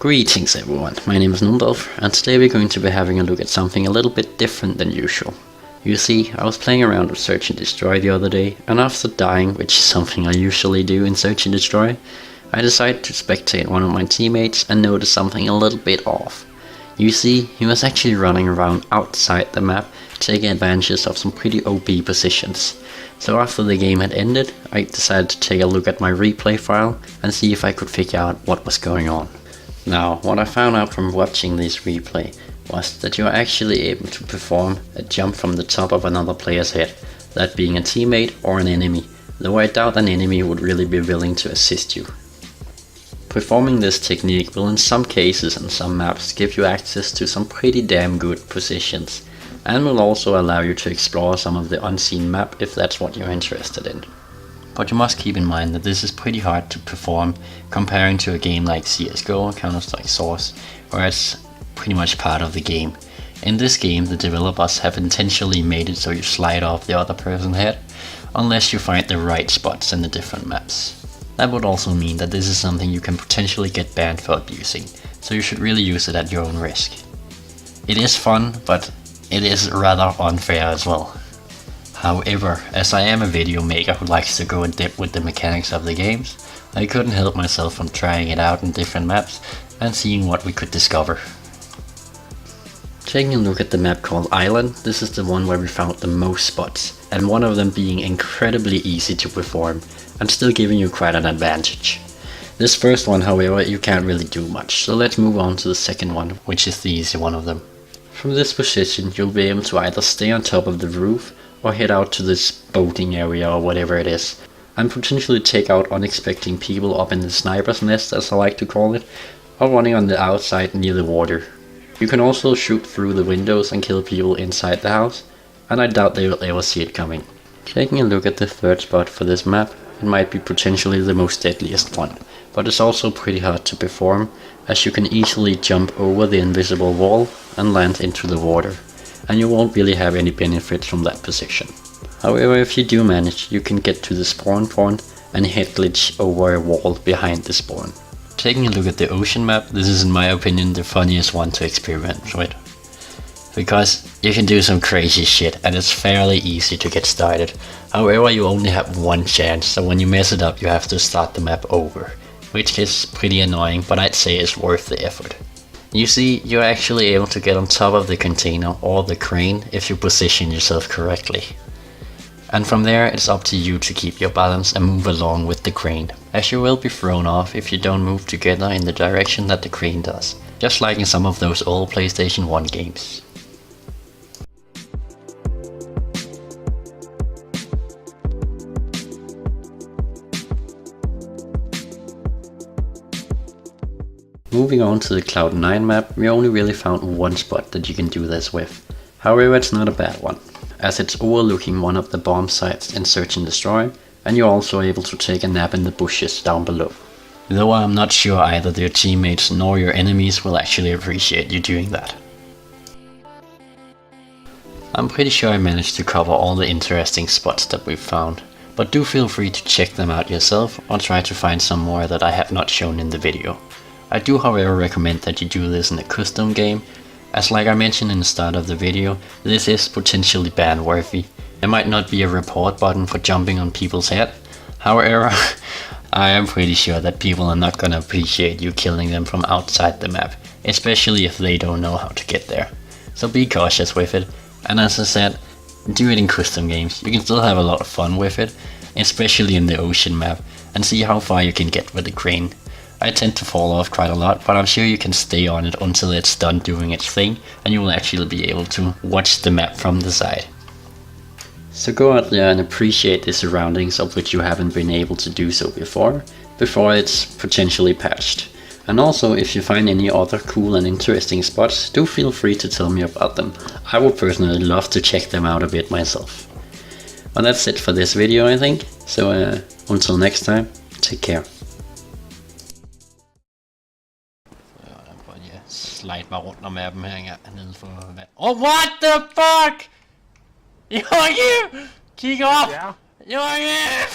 Greetings everyone, my name is Nundolf, and today we're going to be having a look at something a little bit different than usual. You see, I was playing around with Search and Destroy the other day, and after dying, which is something I usually do in Search and Destroy, I decided to spectate one of my teammates and noticed something a little bit off. You see, he was actually running around outside the map, taking advantage of some pretty OP positions. So after the game had ended, I decided to take a look at my replay file and see if I could figure out what was going on. Now, what I found out from watching this replay was that you are actually able to perform a jump from the top of another player's head, that being a teammate or an enemy, though I doubt an enemy would really be willing to assist you. Performing this technique will in some cases and some maps give you access to some pretty damn good positions, and will also allow you to explore some of the unseen map if that's what you're interested in. But you must keep in mind that this is pretty hard to perform comparing to a game like CSGO or Counter-Strike Source, where it's pretty much part of the game. In this game, the developers have intentionally made it so you slide off the other person's head, unless you find the right spots in the different maps. That would also mean that this is something you can potentially get banned for abusing, so you should really use it at your own risk. It is fun, but it is rather unfair as well. However, as I am a video maker who likes to go in depth with the mechanics of the games, I couldn't help myself from trying it out in different maps and seeing what we could discover. Taking a look at the map called Island, this is the one where we found the most spots, and one of them being incredibly easy to perform and still giving you quite an advantage. This first one, however, you can't really do much, so let's move on to the second one, which is the easy one of them. From this position, you'll be able to either stay on top of the roof or head out to this boating area or whatever it is, and potentially take out unexpected people up in the sniper's nest, as I like to call it, or running on the outside near the water. You can also shoot through the windows and kill people inside the house, and I doubt they will ever see it coming. Taking a look at the third spot for this map, it might be potentially the most deadliest one, but it's also pretty hard to perform, as you can easily jump over the invisible wall and land into the water, and you won't really have any benefits from that position. However, if you do manage, you can get to the spawn point and head glitch over a wall behind the spawn. Taking a look at the ocean map, this is in my opinion the funniest one to experiment with, because you can do some crazy shit and it's fairly easy to get started. However, you only have one chance, so when you mess it up you have to start the map over, which is pretty annoying, but I'd say it's worth the effort. You see, you're actually able to get on top of the container or the crane if you position yourself correctly. And from there it's up to you to keep your balance and move along with the crane, as you will be thrown off if you don't move together in the direction that the crane does, just like in some of those old PlayStation 1 games. Moving on to the Cloud9 map, we only really found one spot that you can do this with. However, it's not a bad one, as it's overlooking one of the bomb sites in Search and Destroy, and you're also able to take a nap in the bushes down below. Though I'm not sure either your teammates nor your enemies will actually appreciate you doing that. I'm pretty sure I managed to cover all the interesting spots that we've found, but do feel free to check them out yourself or try to find some more that I have not shown in the video. I do however recommend that you do this in a custom game, as like I mentioned in the start of the video, this is potentially ban worthy. There might not be a report button for jumping on people's head, however, I am pretty sure that people are not gonna appreciate you killing them from outside the map, especially if they don't know how to get there. So be cautious with it, and as I said, do it in custom games. You can still have a lot of fun with it, especially in the ocean map, and see how far you can get with the crane. I tend to fall off quite a lot, but I'm sure you can stay on it until it's done doing its thing, and you will actually be able to watch the map from the side. So go out there and appreciate the surroundings of which you haven't been able to do so before it's potentially patched. And also, if you find any other cool and interesting spots, do feel free to tell me about them. I would personally love to check them out a bit myself. Well, that's it for this video, I think, so until next time, take care. Slide mig rundt om mappen her engang nede for vand. Oh, what the fuck? Joachim! Kig op! Joachim!